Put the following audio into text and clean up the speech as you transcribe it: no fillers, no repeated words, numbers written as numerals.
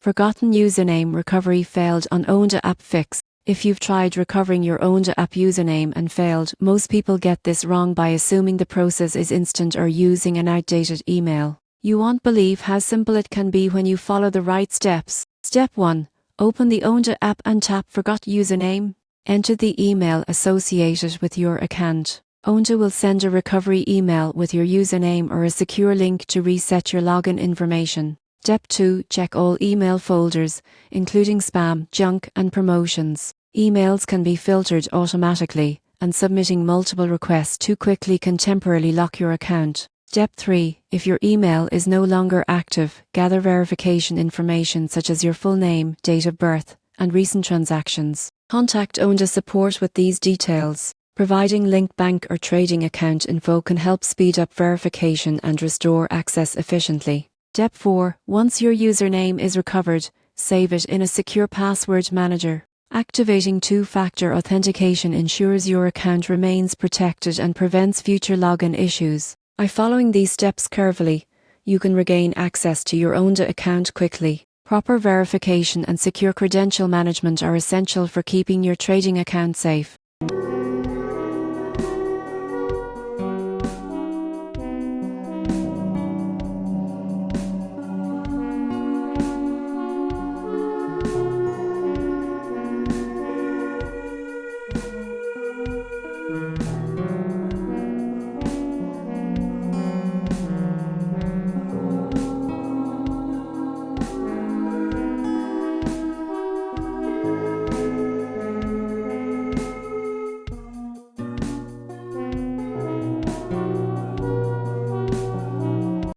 Forgotten username recovery failed on OANDA App Fix. If you've tried recovering your OANDA app username and failed, most people get this wrong by assuming the process is instant or using an outdated email. You won't believe how simple it can be when you follow the right steps. Step 1. Open the OANDA app and tap Forgot Username. Enter the email associated with your account. OANDA will send a recovery email with your username or a secure link to reset your login information. Step 2. Check all email folders, including spam, junk, and promotions. Emails can be filtered automatically, and submitting multiple requests too quickly can temporarily lock your account. Step 3. If your email is no longer active, gather verification information such as your full name, date of birth, and recent transactions. Contact OANDA support with these details. Providing linked bank or trading account info can help speed up verification and restore access efficiently. Step 4. Once your username is recovered, save it in a secure password manager. Activating two-factor authentication ensures your account remains protected and prevents future login issues. By following these steps carefully, you can regain access to your OANDA account quickly. Proper verification and secure credential management are essential for keeping your trading account safe.